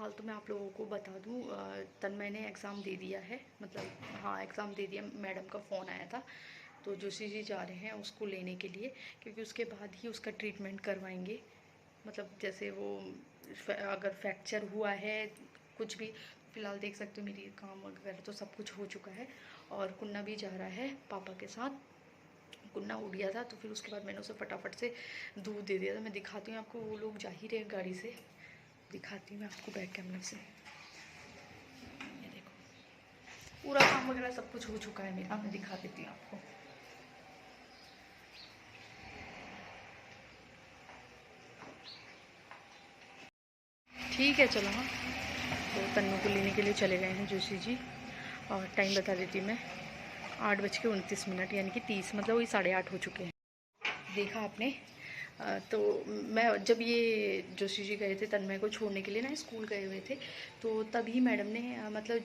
फ़िलहाल तो मैं आप लोगों को बता दूँ, तन्मय ने एग्ज़ाम दे दिया है, मतलब हाँ एग्ज़ाम दे दिया। मैडम का फ़ोन आया था, तो जोशी जी जा रहे हैं उसको लेने के लिए, क्योंकि उसके बाद ही उसका ट्रीटमेंट करवाएंगे। मतलब जैसे वो अगर फ्रैक्चर हुआ है कुछ भी, फ़िलहाल देख सकते हो मेरी काम वगैरह तो सब कुछ हो चुका है। और कुन्ना भी जा रहा है पापा के साथ। कुन्ना उठ गया था तो फिर उसके बाद मैंने उसे फटाफट से दूध दे दिया था। मैं दिखाती हूँ आपको, वो लोग जा ही रहे गाड़ी से, दिखाती हूँ मैं आपको बैक कैमरा से। ये देखो पूरा काम वगैरह सब कुछ हो चुका है मेरा, मैं दिखा देती हूँ आपको। ठीक है चलो। हाँ तो तन्नू को लेने के लिए चले गए हैं जोशी जी। और टाइम बता देती हूँ मैं, 8:29, यानी कि 30, मतलब वही 8:30 हो चुके हैं। देखा आपने। तो मैं जब ये जोशी जी गए थे तन्मय को छोड़ने के लिए ना, स्कूल गए हुए थे, तो तभी मैडम ने मतलब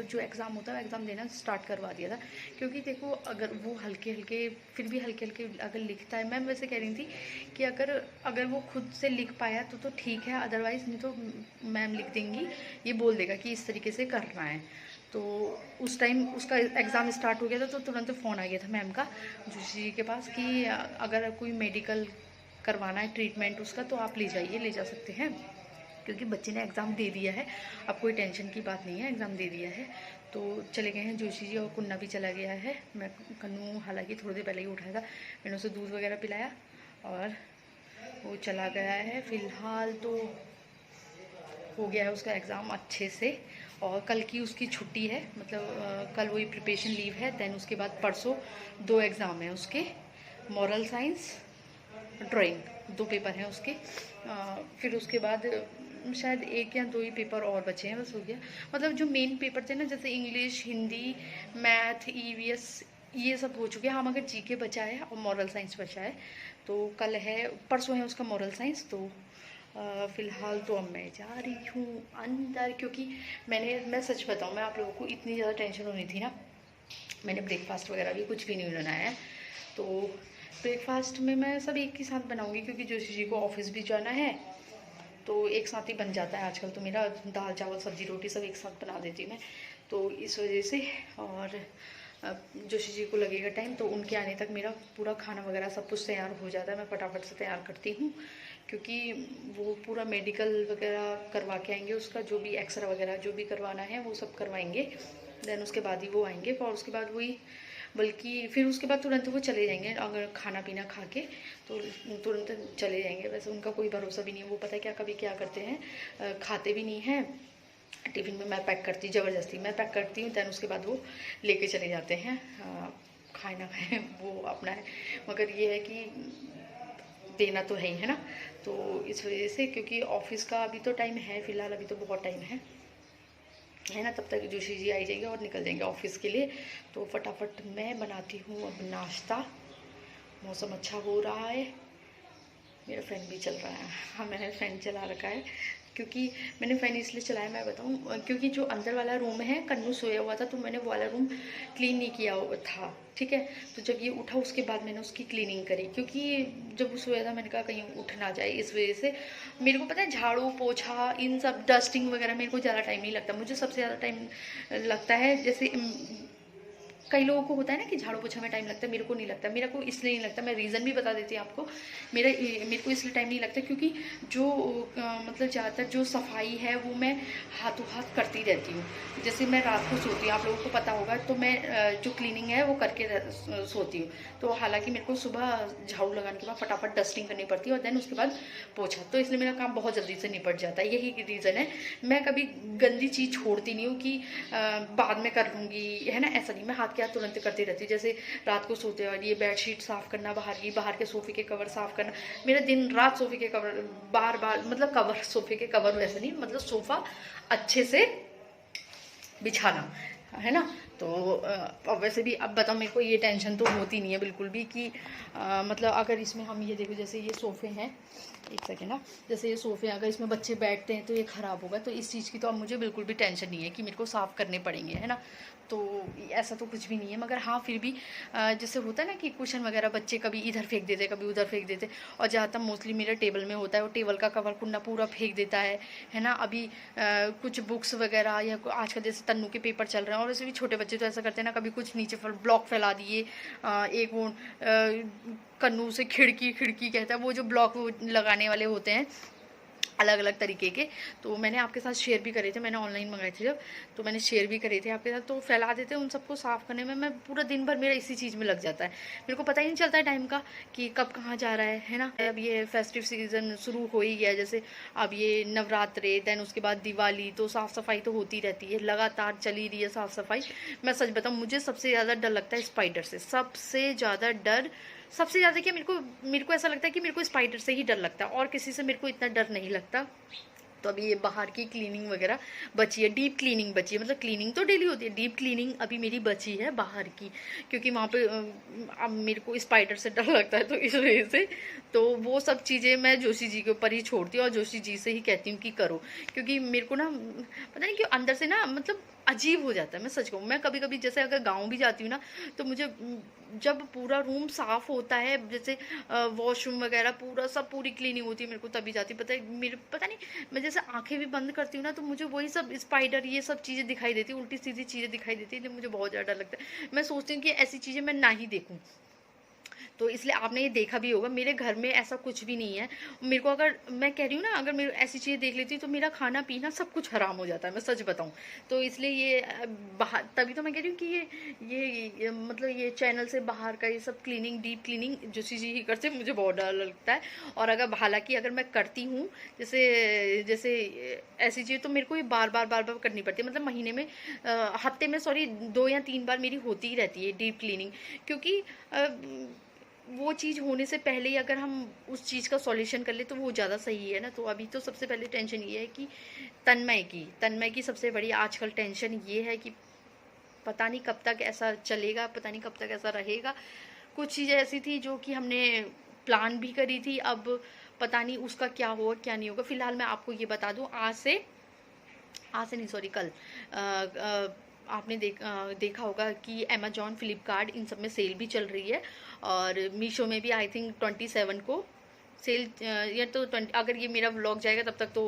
जो एग्ज़ाम होता है एग्ज़ाम देना स्टार्ट करवा दिया था। क्योंकि देखो अगर वो हल्के हल्के फिर भी हल्के हल्के अगर लिखता है, मैम वैसे कह रही थी कि अगर वो खुद से लिख पाया तो ठीक है, अदरवाइज़ नहीं तो मैम लिख देंगी, ये बोल देगा कि इस तरीके से करना है। तो उस टाइम उसका एग्ज़ाम स्टार्ट हो गया था, तो तुरंत फ़ोन आ गया था मैम का जोशी जी के पास कि अगर कोई मेडिकल करवाना है ट्रीटमेंट उसका, तो आप ले जाइए, ले जा सकते हैं, क्योंकि बच्चे ने एग्ज़ाम दे दिया है, अब कोई टेंशन की बात नहीं है, एग्ज़ाम दे दिया है। तो चले गए हैं जोशी जी, और कुन्ना भी चला गया है। मैं कन्नू हालांकि थोड़ी देर पहले ही उठाया था, मैंने उसे दूध वगैरह पिलाया और वो चला गया है। फ़िलहाल तो हो गया है उसका एग्ज़ाम अच्छे से, और कल की उसकी छुट्टी है, मतलब कल वही प्रिपरेशन लीव है। दैन उसके बाद परसों 2 एग्ज़ाम हैं उसके, मॉरल साइंस, ड्राइंग, 2 पेपर हैं उसके। फिर उसके बाद शायद 1 या 2 ही पेपर और बचे हैं, बस हो गया। मतलब जो मेन पेपर थे ना, जैसे इंग्लिश, हिंदी, मैथ, ईवीएस, ये सब हो चुके हैं। हाँ मगर जीके बचा है और मॉरल साइंस बचा है। तो कल है, परसों है उसका मॉरल साइंस। तो फ़िलहाल तो अब मैं जा रही हूँ अंदर, क्योंकि मैं सच बताऊँ, मैं आप लोगों को, इतनी ज़्यादा टेंशन होनी थी ना, मैंने ब्रेकफास्ट वगैरह भी कुछ भी नहीं बनाया है। तो ब्रेकफास्ट में मैं सब एक ही साथ बनाऊंगी, क्योंकि जोशी जी को ऑफिस भी जाना है, तो एक साथ ही बन जाता है आजकल तो मेरा, दाल चावल सब्जी रोटी सब एक साथ बना देती हूँ मैं, तो इस वजह से। और जोशी जी को लगेगा टाइम, तो उनके आने तक मेरा पूरा खाना वगैरह सब कुछ तैयार हो जाता है, मैं फटाफट से तैयार करती हूँ, क्योंकि वो पूरा मेडिकल वगैरह करवा के आएंगे, उसका जो भी एक्सरा वगैरह जो भी करवाना है वो सब करवाएंगे। देन उसके बाद ही वो आएंगे, और उसके बाद वही, बल्कि फिर उसके बाद तुरंत वो चले जाएंगे, अगर खाना पीना खा के तो तुरंत चले जाएंगे। वैसे उनका कोई भरोसा भी नहीं है, वो पता है क्या कभी क्या करते हैं, खाते भी नहीं हैं। टिफ़िन में मैं पैक करती, ज़बरदस्ती मैं पैक करती हूँ, दैन उसके बाद वो लेके चले जाते हैं। खाए ना खाएँ वो अपना है, मगर ये है कि देना तो है ही, है ना। तो इस वजह से, क्योंकि ऑफिस का अभी तो टाइम है, फ़िलहाल अभी तो बहुत टाइम है ना, तब तक जोशी जी आई जाएंगे और निकल जाएंगे ऑफिस के लिए। तो फटाफट मैं बनाती हूँ अब नाश्ता। मौसम अच्छा हो रहा है, मेरा फ़ैन भी चल रहा है। हाँ मैंने फ़ैन चला रखा है, क्योंकि मैंने फ़ैन इसलिए चलाया, मैं बताऊँ, क्योंकि जो अंदर वाला रूम है, कन्नू सोया हुआ था, तो मैंने वो वाला रूम क्लीन नहीं किया हुआ था, ठीक है। तो जब ये उठा उसके बाद मैंने उसकी क्लीनिंग करी, क्योंकि जब वो सोया था मैंने कहा कहीं उठ ना जाए, इस वजह से। मेरे को पता है झाड़ू पोछा इन सब डस्टिंग वगैरह मेरे को ज़्यादा टाइम नहीं लगता, मुझे सबसे ज़्यादा टाइम लगता है, जैसे कई लोगों को होता है ना कि झाड़ू पोछा में टाइम लगता है, मेरे को नहीं लगता। मेरे को इसलिए नहीं लगता, मैं रीज़न भी बता देती हूँ आपको। मेरे को इसलिए टाइम नहीं लगता, क्योंकि जो मतलब ज़्यादातर जो सफाई है वो मैं हाथों हाथ करती रहती हूँ। जैसे मैं रात को सोती हूँ, आप लोगों को पता होगा, तो मैं जो क्लीनिंग है वो करके सोती हूँ। तो हालांकि मेरे को सुबह झाड़ू लगाने के बाद फटाफट डस्टिंग करनी पड़ती है, और देन उसके बाद पोछा, तो इसलिए मेरा काम बहुत जल्दी से निपट जाता है, यही रीज़न है। मैं कभी गंदी चीज़ छोड़ती नहीं हूँ कि बाद में कर लूँगी, है ना, ऐसा नहीं। मैं हाथ के हाथ तुरंत करती रहती हूँ। जैसे रात को सोते वक्त ये बेडशीट साफ़ करना, बाहर के सोफ़े के कवर साफ़ करना, मेरा दिन रात सोफ़े के कवर बार मतलब कवर, सोफ़े के कवर वैसे नहीं, मतलब सोफ़ा अच्छे से बिछाना, है ना। तो अब वैसे भी अब बताओ, मेरे को ये टेंशन तो होती नहीं है बिल्कुल भी कि मतलब अगर इसमें हम ये देखो, जैसे ये सोफ़े हैं, एक सेकेंड ना, जैसे ये सोफ़े अगर इसमें बच्चे बैठते हैं तो ये ख़राब होगा, तो इस चीज़ की तो अब मुझे बिल्कुल भी टेंशन नहीं है कि मेरे को साफ़ करने पड़ेंगे, है ना। तो ऐसा तो कुछ भी नहीं है, मगर हाँ फिर भी जैसे होता है ना कि कुशन वगैरह बच्चे कभी इधर फेंक देते, कभी उधर फेंक देते, और ज़्यादातर मोस्टली मेरे टेबल में होता है, वो टेबल का कवर कुन्ना पूरा फेंक देता है ना। अभी कुछ बुक्स वगैरह या आजकल जैसे तन्नू के पेपर चल रहे हैं, और वैसे भी छोटे बच्चे तो ऐसा करते हैं ना, कभी कुछ नीचे ब्लॉक फैला दिए, एक वो कन्नू से खिड़की खिड़की कहता है, वो जो ब्लॉक लगाने वाले होते हैं अलग अलग तरीके के, तो मैंने आपके साथ शेयर भी करे थे, मैंने ऑनलाइन मंगाए थे जब, तो मैंने शेयर भी करे थे आपके साथ। तो फैला देते हैं, उन सबको साफ़ करने में मैं पूरा दिन भर मेरा इसी चीज़ में लग जाता है, मेरे को पता ही नहीं चलता है टाइम का कि कब कहाँ जा रहा है ना। अब ये फेस्टिव सीज़न शुरू हो ही गया, जैसे अब ये नवरात्रे, दैन उसके बाद दिवाली, तो साफ़ सफाई तो होती रहती है, लगातार चली रही है साफ़ सफाई। मैं सच बताऊँ, मुझे सबसे ज़्यादा डर लगता है स्पाइडर से, सबसे ज़्यादा डर, सबसे ज़्यादा क्या, मेरे को ऐसा लगता है कि मेरे को स्पाइडर से ही डर लगता है, और किसी से मेरे को इतना डर नहीं लगता। तो अभी ये बाहर की क्लीनिंग वगैरह बची है, डीप क्लीनिंग बची है, मतलब क्लीनिंग तो डेली होती है, डीप क्लीनिंग अभी मेरी बची है बाहर की, क्योंकि वहाँ पे अब मेरे को स्पाइडर से डर लगता है, तो इस वजह से तो वो सब चीज़ें मैं जोशी जी के ऊपर ही छोड़ती हूँ, और जोशी जी से ही कहती हूँ कि करो, क्योंकि मेरे को ना पता नहीं क्यों अंदर से ना, मतलब अजीब हो जाता है। मैं सच कहूँ, मैं कभी कभी जैसे अगर गाँव भी जाती हूँ ना, तो मुझे जब पूरा रूम साफ़ होता है, जैसे वॉशरूम वगैरह पूरा सब पूरी क्लीनिंग होती है, मेरे को तभी जाती, पता है मेरे, पता नहीं, मैं जैसे आंखें भी बंद करती हूँ ना, तो मुझे वही सब स्पाइडर ये सब चीज़ें दिखाई देती, उल्टी सीधी चीज़ें दिखाई देती है, तो मुझे बहुत ज़्यादा लगता है। मैं सोचती हूँ कि ऐसी चीज़ें मैं ना ही देखूँ। तो इसलिए आपने ये देखा भी होगा, मेरे घर में ऐसा कुछ भी नहीं है। मेरे को, अगर मैं कह रही हूँ ना, अगर मेरे ऐसी चीज़ें देख लेती हूँ तो मेरा खाना पीना सब कुछ हराम हो जाता है, मैं सच बताऊँ। तो इसलिए ये बाहर, तभी तो मैं कह रही हूँ कि ये मतलब ये चैनल से बाहर का ये सब क्लीनिंग, डीप क्लीनिंग जो चीज़ ही करते मुझे बहुत डर लगता है। और अगर हालांकि अगर मैं करती हूँ, जैसे जैसे ऐसी चीज़, तो मेरे को ये बार बार करनी पड़ती है, मतलब महीने में हफ्ते में, सॉरी, 2 या 3 बार मेरी होती ही रहती है डीप क्लीनिंग, क्योंकि वो चीज़ होने से पहले ही अगर हम उस चीज़ का सॉल्यूशन कर ले तो वो ज़्यादा सही है ना। तो अभी तो सबसे पहले टेंशन ये है कि तन्मय की सबसे बड़ी आजकल टेंशन ये है कि पता नहीं कब तक ऐसा चलेगा, पता नहीं कब तक ऐसा रहेगा। कुछ चीज़ें ऐसी थी जो कि हमने प्लान भी करी थी, अब पता नहीं उसका क्या होगा क्या नहीं होगा। फिलहाल मैं आपको ये बता दूं, आज से नहीं, सॉरी, कल आपने देखा होगा कि अमेजॉन, फ्लिपकार्ट, इन सब में सेल भी चल रही है, और मीशो में भी आई थिंक 27 को सेल, या तो 20, अगर ये मेरा व्लॉग जाएगा तब तक तो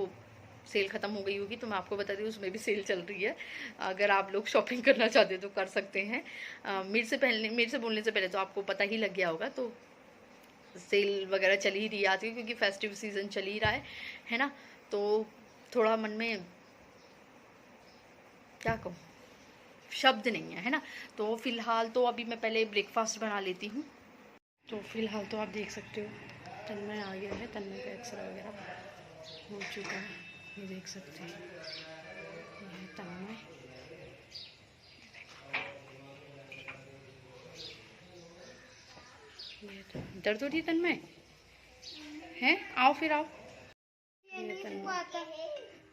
सेल ख़त्म हो गई होगी, तो मैं आपको बता दूँ उसमें भी सेल चल रही है। अगर आप लोग शॉपिंग करना चाहते हो तो कर सकते हैं। मेरे से बोलने से पहले तो आपको पता ही लग गया होगा। तो सेल वगैरह चल ही रही है आजकल, क्योंकि फेस्टिव सीज़न चल ही रहा है ना। तो थोड़ा मन में क्या कहूँ, शब्द नहीं है ना। तो फिलहाल तो अभी मैं पहले ब्रेकफास्ट बना लेती हूँ। तो फिलहाल तो आप देख सकते हो तन्मय आ गया है, तन्मय का एक्सरे वगैरह हो चुका है, ये देख सकते हैं, ये है तन्मय। ये दर्द हो रही है तन्मय, हैं? आओ फिर आओ। ये तन्मय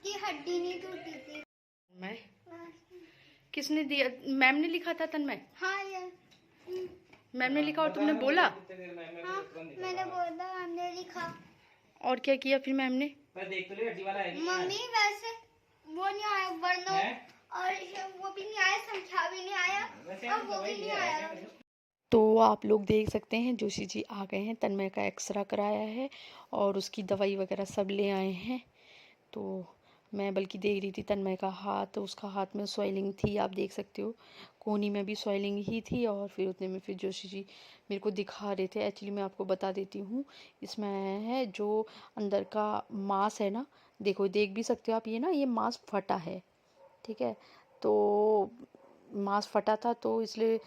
कि हड्डी नहीं टूटी थी। मैं किसने दिया? मैम ने लिखा था तन्मय? हाँ यार, मैम ने लिखा और तुमने बोला? हाँ मैंने बोला, हमने लिखा। और क्या किया फिर मैम ने? मम्मी वैसे वो नहीं आया वरना, और वो भी नहीं आया, संख्या भी नहीं आया, और वो भी नहीं आया। तो आप लोग देख सकते हैं जोशी जी आ गए हैं, तन्मय का एक्सरा कराया है और उसकी दवाई वगैरह सब ले आए हैं। तो मैं बल्कि देख रही थी तन्मय का हाथ, उसका हाथ में स्वेलिंग थी, आप देख सकते हो, कोहनी में भी स्वेलिंग ही थी। और फिर उतने में फिर जोशी जी मेरे को दिखा रहे थे। एक्चुअली मैं आपको बता देती हूँ, इसमें है जो अंदर का मांस है ना, देखो देख भी सकते हो आप, ये ना ये मांस फटा है, ठीक है। तो मांस फटा था, तो इसलिए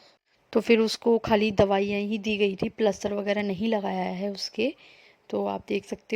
तो फिर उसको खाली दवाइयाँ ही दी गई थी, प्लास्टर वगैरह नहीं लगाया है उसके। तो आप देख सकते